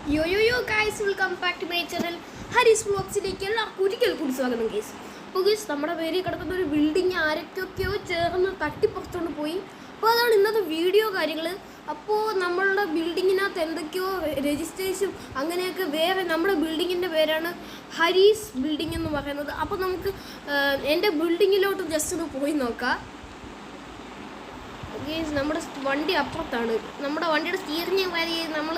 Yo guys, welcome back to my channel. ഹരീസ് വ്ളോഗ്സിലേക്ക് എല്ലാവർക്കും ഒരിക്കൽ കൂടി സ്വാഗതം ഗൈസ്. അപ്പോൾ ഗൈസ് നമ്മുടെ പേരിൽ കിടക്കുന്ന ഒരു ബിൽഡിങ് ആരൊക്കെയൊക്കെയോ ചേർന്ന് തട്ടിപ്പറിച്ചുകൊണ്ട് പോയി. അപ്പോൾ അതാണ് ഇന്നത്തെ വീഡിയോ കാര്യങ്ങൾ. അപ്പോൾ നമ്മളുടെ ബിൽഡിങ്ങിനകത്ത് എന്തൊക്കെയോ രജിസ്ട്രേഷൻ അങ്ങനെയൊക്കെ വേറെ നമ്മുടെ ബിൽഡിങ്ങിൻ്റെ പേരാണ് ഹരീസ് ബിൽഡിംഗ് എന്ന് പറയുന്നത്. അപ്പോൾ നമുക്ക് എൻ്റെ ബിൽഡിങ്ങിലോട്ട് ജസ്റ്റ് ഒന്ന് പോയി നോക്കാം. ഗൈസ് നമ്മുടെ വണ്ടി അപ്പുറത്താണ്. നമ്മുടെ വണ്ടിയുടെ സ്റ്റിയറിംഗ് വരെ നമ്മൾ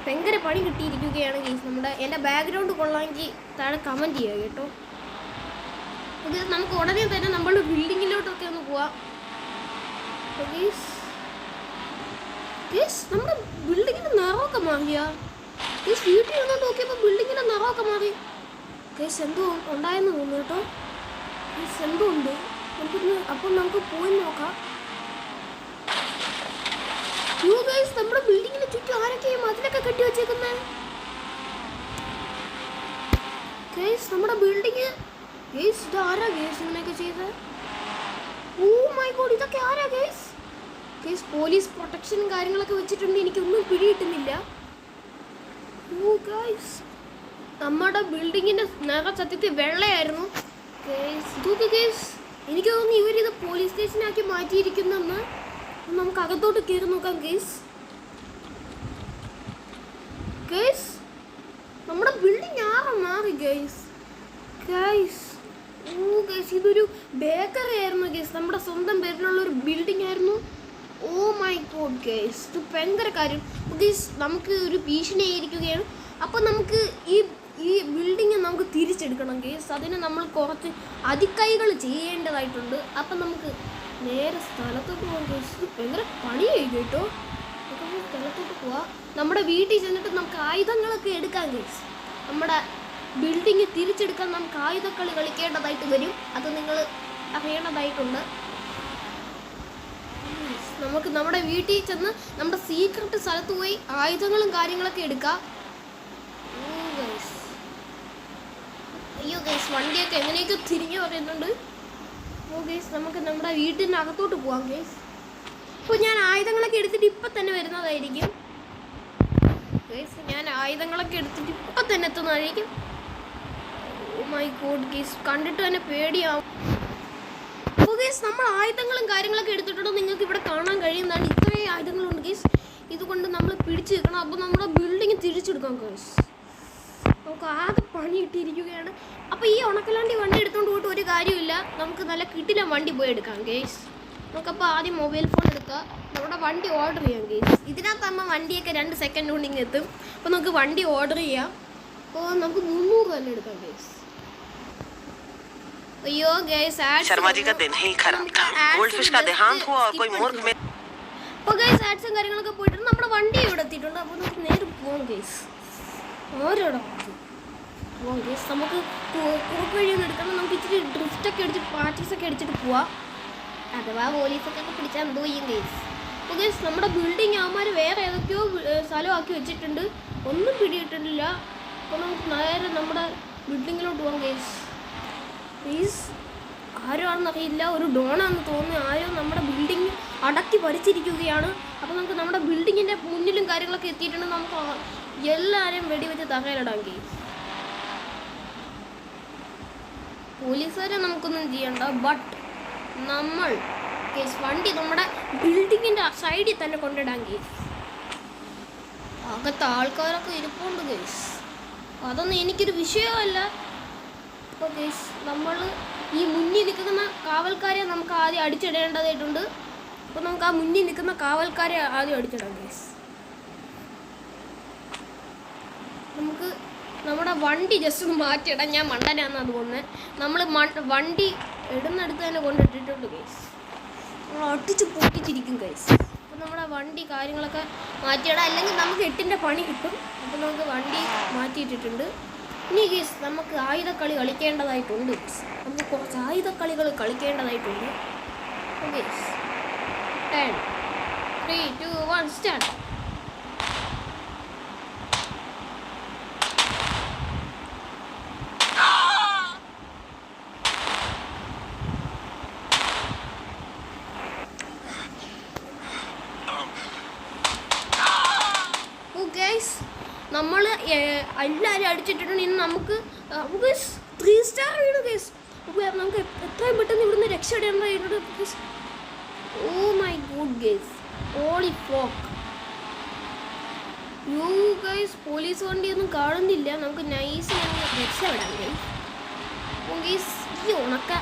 ഭയങ്കര പണി കിട്ടിയിരിക്കുകയാണ് ഗൈസ്. എൻ്റെ ബാക്ക്ഗ്രൗണ്ട് കൊള്ളാമെങ്കിൽ താഴെ കമൻറ്റ് ചെയ്യുക കേട്ടോ. ഓക്കെ, നമുക്ക് ഉടനെ തന്നെ നമ്മളുടെ ബിൽഡിങ്ങിലോട്ടൊക്കെ ഒന്ന് പോവാം. ഗൈസ് നമ്മുടെ ബിൽഡിങ്ങിൻ്റെ നിറമൊക്കെ മാറിയാ ഗൈസ്. വീട്ടിൽ ഇരുന്ന് നോക്കിയപ്പോൾ ബിൽഡിങ്ങിൻ്റെ നിറമൊക്കെ മാറി ഗൈസ്. എന്തോ ഉണ്ടായെന്ന് തോന്നുന്നു കേട്ടോ ഗൈസ്. എന്തോ ഉണ്ട് അപ്പം നമുക്ക് പോയി നോക്കാം. നമ്മുടെ ബിൽഡിങ്ങിന് ചുറ്റും ആരൊക്കെയും അതിലൊക്കെ കെട്ടി വെച്ചേക്കുന്നത് നമ്മുടെ ബിൽഡിങ്. ഇത് ആരാ ഗേസ് ഇങ്ങനെയൊക്കെ ചെയ്തത്? ഓ മൈ ഗോഡ്, ഇതൊക്കെ ആരാ ഗേസ്? പോലീസ് പ്രൊട്ടക്ഷനും കാര്യങ്ങളൊക്കെ വെച്ചിട്ടുണ്ട്. എനിക്കൊന്നും പിടികിട്ടുന്നില്ല. ഓ ഗൈസ്, നമ്മുടെ ബിൽഡിങ്ങിന്റെ നിറ സത്യത്തിൽ വെള്ളയായിരുന്നു ഇതൊക്കെ ഗേസ്. എനിക്ക് തോന്നുന്നു ഇവരിത് പോലീസ് സ്റ്റേഷനാക്കി മാറ്റിയിരിക്കുന്നെന്ന്. നമുക്ക് അകത്തോട്ട് കയറി നോക്കാം ഗൈസ്. നമ്മുടെ ബിൽഡിംഗ് ആകെ മാറി ഗൈസ്. ഓ ഗൈസ്, ഇതൊരു ബേക്കറി ആയിരുന്നു ഗൈസ്. നമ്മുടെ സ്വന്തം പേരിലുള്ള ഒരു ബിൽഡിംഗ് ആയിരുന്നു. ഓ മൈ ഗോഡ് ഗൈസ്, ഇത് ഭയങ്കര കാര്യം ഗൈസ്. നമുക്ക് ഒരു ഭീഷണിയായിരിക്കുകയാണ്. അപ്പോൾ നമുക്ക് ഈ ബിൽഡിങ് നമുക്ക് തിരിച്ചെടുക്കണം ഗൈസ്. അതിന് നമ്മൾ കുറച്ച് അതിക്കൈകൾ ചെയ്യേണ്ടതായിട്ടുണ്ട്. അപ്പം നമുക്ക് നേരെ സ്ഥലത്തോട്ട് പോകാം ഗൈസ്. ഇത് ഭയങ്കര പണിയായി കേട്ടോ. സ്ഥലത്തോട്ട് പോവാം. നമ്മുടെ വീട്ടിൽ ചെന്നിട്ട് നമുക്ക് ആയുധങ്ങളൊക്കെ എടുക്കാം ഗൈസ്. നമ്മുടെ ബിൽഡിങ് തിരിച്ചെടുക്കാൻ നമുക്ക് ആയുധക്കളി കളിക്കേണ്ടതായിട്ട് വരും. അത് നിങ്ങൾ അറിയേണ്ടതായിട്ടുണ്ട്. നമുക്ക് നമ്മുടെ വീട്ടിൽ ചെന്ന് നമ്മുടെ സീക്രട്ട് സ്ഥലത്ത് പോയി ആയുധങ്ങളും കാര്യങ്ങളൊക്കെ എടുക്കാം. അയ്യോ ഗൈസ്, വണ്ടിയൊക്കെ എങ്ങനെയൊക്കെ തിരിഞ്ഞു പറയുന്നുണ്ട്. ഓ ഗൈസ്, നമുക്ക് നമ്മുടെ വീട്ടിൻ്റെ അകത്തോട്ട് പോവാം ഗൈസ്. അപ്പോൾ ഞാൻ ആയുധങ്ങളൊക്കെ എടുത്തിട്ട് ഇപ്പം തന്നെ വരുന്നതായിരിക്കും ഗൈസ്. ഞാൻ ആയുധങ്ങളൊക്കെ എടുത്തിട്ട് ഇപ്പം തന്നെ എത്തുന്നതായിരിക്കും. ഓ മൈ ഗോഡ് ഗൈസ്, കണ്ടിട്ട് തന്നെ പേടിയാവും. അപ്പോൾ ഗൈസ്, നമ്മൾ ആയുധങ്ങളും കാര്യങ്ങളൊക്കെ എടുത്തിട്ടുണ്ടോ നിങ്ങൾക്ക് ഇവിടെ കാണാൻ കഴിയുന്നതാണ്. ഇത്രയും ആയുധങ്ങളുണ്ട് ഗൈസ്. ഇതുകൊണ്ട് നമ്മൾ പിടിച്ചു നിൽക്കണം. അപ്പോൾ നമ്മുടെ ബിൽഡിങ് തിരിച്ചെടുക്കാം ഗൈസ്. നമുക്ക് ആകെ പണി കിട്ടിയിരിക്കുകയാണ്. അപ്പോൾ ഈ ഉണക്കലാണ്ടി വണ്ടി എടുത്തുകൊണ്ട് പോയിട്ട് ഒരു കാര്യമില്ല. നമുക്ക് നല്ല കിട്ടില്ല വണ്ടി പോയി എടുക്കാം ഗൈസ്. നമുക്കപ്പോൾ ആദ്യം മൊബൈൽ ഫോൺ എടുക്കുക, നമ്മുടെ വണ്ടി ഓർഡർ ചെയ്യാം ഗൈസ്. ഇതിനകത്താകുമ്പോൾ വണ്ടിയൊക്കെ 2 സെക്കൻഡ് കൊണ്ട് ഇങ്ങനെ എത്തും. അപ്പോൾ നമുക്ക് വണ്ടി ഓർഡർ ചെയ്യാം. അപ്പോൾ നമുക്ക് 300 തന്നെ എടുക്കാം ഗൈസ്. അയ്യോ ഗൈസ്, അപ്പോൾ ഗൈസ് ആഡ്സും കാര്യങ്ങളൊക്കെ പോയിട്ടുണ്ട്. നമ്മുടെ വണ്ടി ഇവിടെ എത്തിയിട്ടുണ്ട്. അപ്പോൾ നമുക്ക് നേരെ പോകാം ഗൈസ്. ഓരോടെ പോവാം ഗൈസ്. നമുക്ക് കുറുക്ക് വഴിയൊന്നും എടുക്കണം. നമുക്ക് ഇച്ചിരി ഡ്രിഫ്റ്റൊക്കെ അടിച്ചിട്ട് പാർട്ടീസൊക്കെ അടിച്ചിട്ട് പോവാം. അഥവാ പോലീസൊക്കെ പിടിച്ചാൽ എന്തോ ചെയ്യും ഗൈസ്. അപ്പോൾ ഗൈസ്, നമ്മുടെ ബിൽഡിങ് അവന്മാർ വേറെ ഏതൊക്കെയോ സ്ഥലമാക്കി വെച്ചിട്ടുണ്ട്. ഒന്നും പിടിയിട്ടില്ല. അപ്പോൾ നമുക്ക് നേരെ നമ്മുടെ ബിൽഡിങ്ങിലോട്ട് പോകാം ഗൈസ്. പ്ലീസ്, ആരോ ആണെന്നറിയില്ല, ഒരു ഡോണാണെന്ന് തോന്നുന്നു. ആരോ നമ്മുടെ ബിൽഡിങ് അടക്കി ഭരിച്ചിരിക്കുകയാണ്. അപ്പോൾ നമുക്ക് നമ്മുടെ ബിൽഡിങ്ങിൻ്റെ മുന്നിലും കാര്യങ്ങളൊക്കെ എത്തിയിട്ടുണ്ട്. നമുക്ക് എല്ലാവരെയും വെടിവെച്ച് തകയിലിടാം ഗൈസ്. പോലീസുകാരെ നമുക്കൊന്നും ചെയ്യണ്ട. ബട്ട് നമ്മൾ ഗൈസ് വണ്ടി നമ്മുടെ ബിൽഡിങ്ങിൻ്റെ സൈഡിൽ തന്നെ കൊണ്ടിടാം ഗൈസ്. അകത്ത് ആൾക്കാരൊക്കെ ഇരിപ്പുണ്ട് ഗൈസ്. അതൊന്നും എനിക്കൊരു വിഷയമല്ല. അപ്പോൾ ഗൈസ്, നമ്മൾ ഈ മുന്നിൽ നിൽക്കുന്ന കാവൽക്കാരെ നമുക്ക് ആദ്യം അടിച്ചിടേണ്ടതായിട്ടുണ്ട്. അപ്പോൾ നമുക്ക് ആ മുന്നിൽ നിൽക്കുന്ന കാവൽക്കാരെ ആദ്യം അടിച്ചിടാം ഗൈസ്. നമുക്ക് നമ്മുടെ വണ്ടി ജസ്റ്റ് ഒന്ന് മാറ്റിയിടാം. ഞാൻ മണ്ടനാണെന്ന് തോന്നുന്നത്. നമ്മൾ വണ്ടി ഇടുന്നിടത്ത് തന്നെ കൊണ്ടിട്ടിട്ടുണ്ട് ഗൈസ്. നമ്മൾ ഒട്ടിച്ച് പൊട്ടിച്ചിരിക്കും ഗൈസ്. അപ്പോൾ നമ്മുടെ വണ്ടി കാര്യങ്ങളൊക്കെ മാറ്റിയിടാം, അല്ലെങ്കിൽ നമുക്ക് 8ൻ്റെ പണി കിട്ടും. അപ്പോൾ നമുക്ക് വണ്ടി മാറ്റിയിട്ടിട്ടുണ്ട്. ഇനി ഗൈസ്, നമുക്ക് ആയുധക്കളി കളിക്കേണ്ടതായിട്ടുണ്ട് ഗൈസ്. നമുക്ക് കുറച്ച് ആയുധക്കളികൾ കളിക്കേണ്ടതായിട്ടുണ്ട് ഗൈസ്. 10, 3, 2, 1 സ്റ്റാർട്ട്. നമ്മൾ എല്ലാവരും അടിച്ചിട്ടുണ്ട്. ഇന്ന് നമുക്ക് 3 സ്റ്റാർ വീണു ഗൈസ്. നമുക്ക് എത്രയും പെട്ടെന്ന് ഇവിടുന്ന് രക്ഷപ്പെടേണ്ടതായിട്ടുണ്ട് guys. Oh my god guys, holy flock. You guys, police വണ്ടിയൊന്നും കാണുന്നില്ല. നമുക്ക് നൈസ് രക്ഷപ്പെടാം ഗൈസ്. ഗൈസ് ഈ ഉണക്ക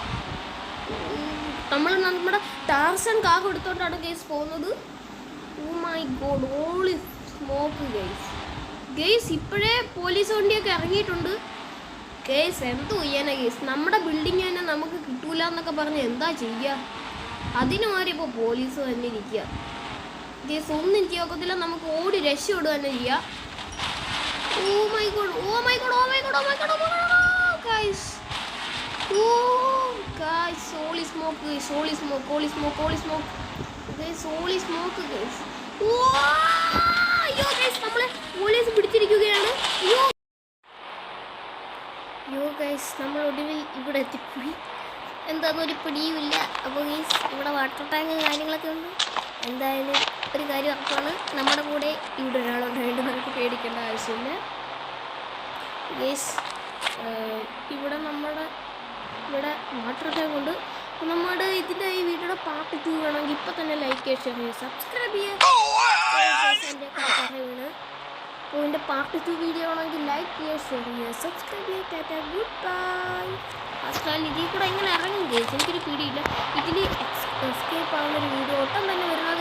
നമ്മൾ നമ്മുടെ ടാർസൺ കാർ എടുത്തോണ്ടാണ് ഗൈസ് പോകുന്നത്. Oh my god, holy smoke guys. Guys ഇപ്പോഴേ പോലീസ് വണ്ടിയൊക്കെ ഇറങ്ങിയിട്ടുണ്ട് ഗൈസ്. എന്തോ ചെയ്യാനാ ഗൈസ്, നമ്മുടെ ബിൽഡിങ് തന്നെ നമുക്ക് കിട്ടൂല എന്നൊക്കെ പറഞ്ഞ് എന്താ ചെയ്യുക? അതിന് മാറി ഇപ്പോൾ പോലീസ് തന്നെ ഇരിക്കുക ഗൈസ്. ഒന്നും ചെയ്യത്തില്ല, നമുക്ക് ഓടി രക്ഷപ്പെടുക തന്നെ ചെയ്യാം. Oh my god, oh my god, oh my god, oh my god, oh my god guys. Oh guys, holy smoke guys, holy smoke, holy smoke, holy smoke guys, holy smoke guys. Oh അയ്യോ guys, നമ്മളെ police പിടിച്ചിരിക്കുകയാണ്. അയ്യോ guys, നമ്മൾ ഒടുവിൽ ഇവിടെ എത്തിപ്പോയി. എന്താണെന്നൊരു പിടിയുമില്ല. അപ്പോൾ guys ഇവിടെ water tank കാര്യങ്ങളൊക്കെ ഉണ്ട്. എന്തായാലും ഒരു കാര്യം ഉറപ്പാണ്, നമ്മുടെ കൂടെ ഇവിടെ ഒരാളുണ്ടായിട്ട് നമുക്ക് പേടിക്കേണ്ട ആവശ്യമില്ല ഗൈസ്. ഇവിടെ വാട്ടർ ടാങ്ക് ഉണ്ട്. നമ്മുടെ ഇതിൻ്റെ ഈ വീഡിയോയുടെ പാർട്ട് 2 വേണമെങ്കിൽ ഇപ്പം തന്നെ ലൈക്ക് ചെയ്യുക, ഷെയർ ചെയ്യുക, സബ്സ്ക്രൈബ് ചെയ്യുക. എൻ്റെ വീണ് അപ്പോൾ എൻ്റെ പാർട്ട് 2 വീഡിയോ ആണെങ്കിൽ ലൈക്ക് ചെയ്യുക, ഷെയർ ചെയ്യുക, സബ്സ്ക്രൈബ് ചെയ്യുക. Tata, good bye. ഫസ്റ്റ് ഇതിൽ കൂടെ എങ്ങനെ ഇറങ്ങും ഗൈസ്, എനിക്കൊരു പിടിയില്ല. ഇതിൽ എസ്കേപ്പ് ആവുന്നൊരു വീഡിയോ ഒട്ടും തന്നെ വരുന്നത്